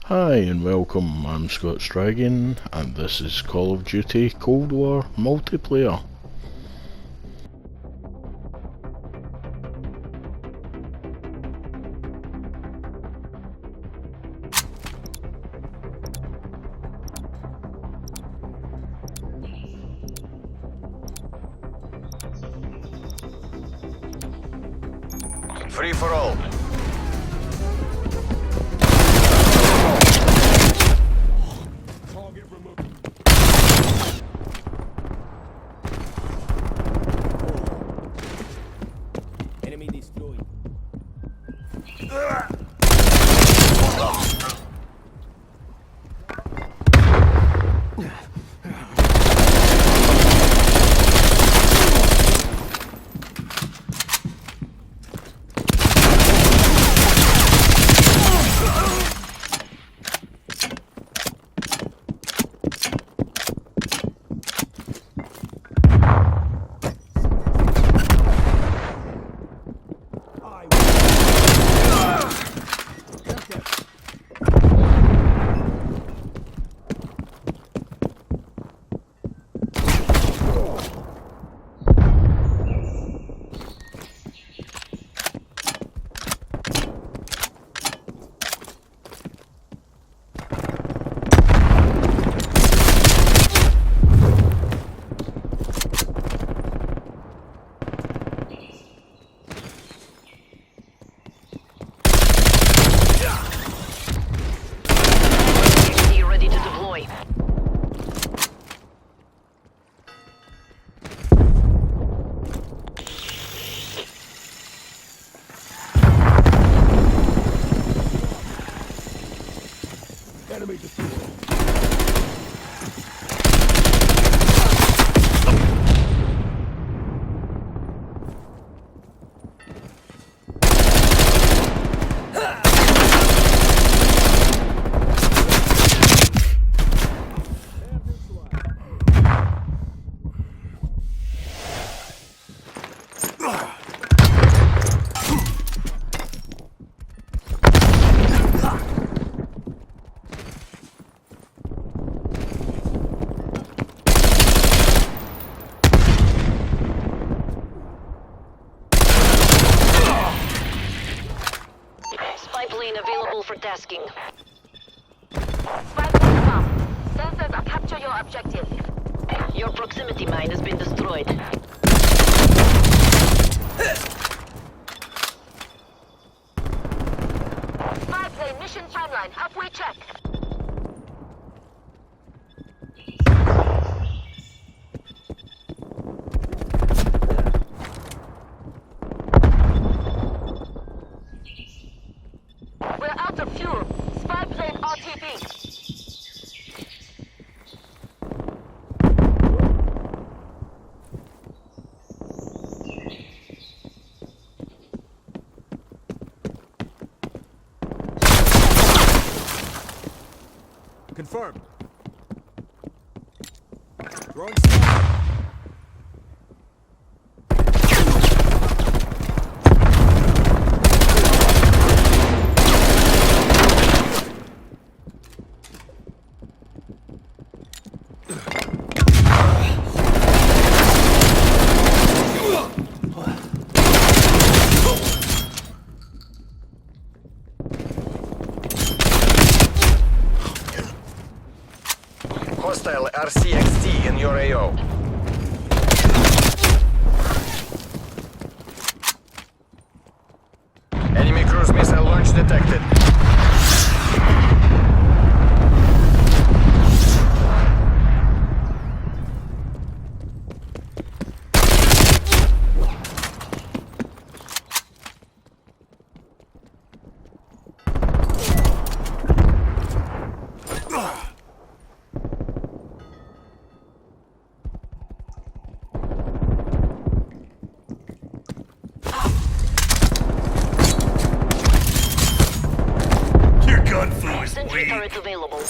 Hi and welcome, I'm Scott's Dragon and this is Call of Duty Cold War Multiplayer. Free for all. Target removed. Enemy destroyed. Enemy destroyed. Plane available for tasking. Spy plane come. Sensors are capture your objective. Your proximity mine has been destroyed. Spy plane mission timeline halfway check. We're out of fuel. Spy plane RTB. Confirmed. Drone. Hostile RCXT in your AO. Enemy cruise missile launch detected. Sentry turret available.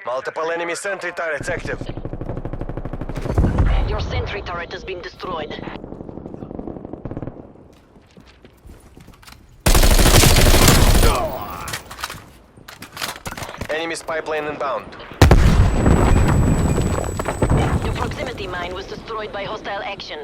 Multiple enemy sentry turrets active. Your sentry turret has been destroyed. Enemy spy plane inbound. Your proximity mine was destroyed by hostile action.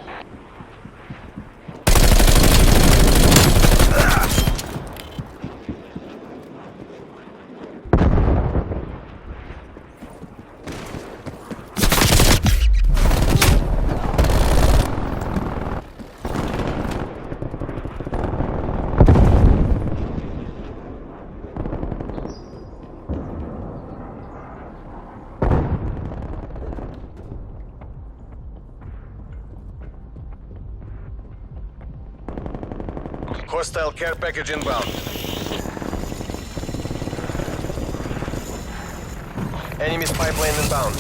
Hostile care package inbound. Enemy spy plane inbound.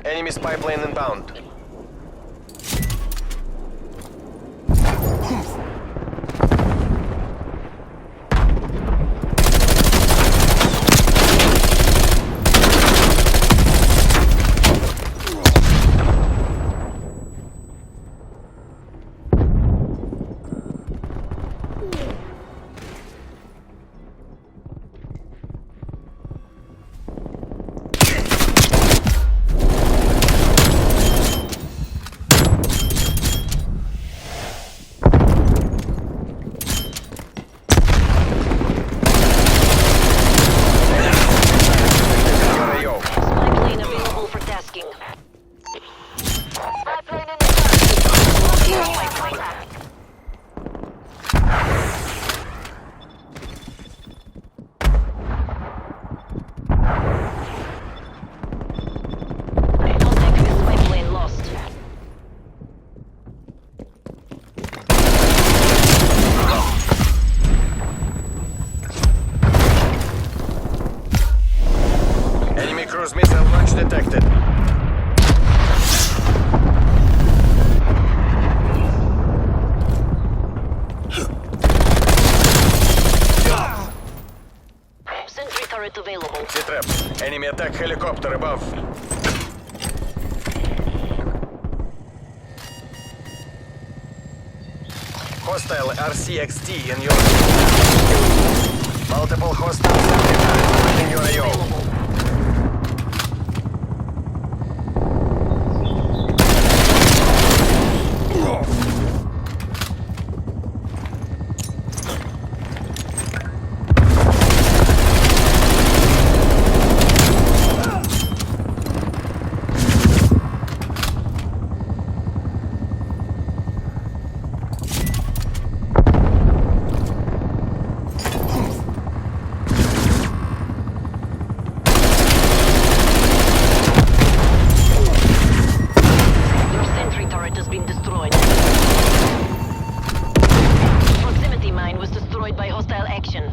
Enemy spy plane inbound. Spy plane available for tasking. Spy plane in the sky. Contact with spy plane lost. Enemy cruise missile launch detected. Sentry turret available. T-trap. Enemy attack helicopter above. Hostile RCXT in your... Multiple hostiles in your AO. Available. Your sentry turret has been destroyed. Proximity mine was destroyed by hostile action.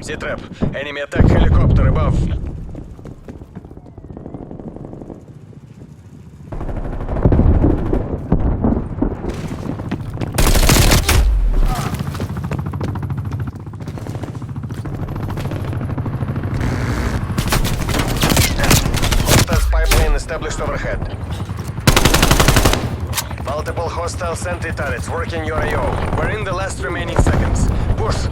Z-trap. Enemy attack helicopter above. Hostile spy plane established overhead. Multiple hostile sentry turrets working your AO. We're in the last remaining seconds. Push!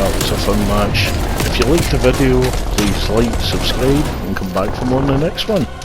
that was a fun match. If you liked the video, please like, subscribe, and come back for more in the next one.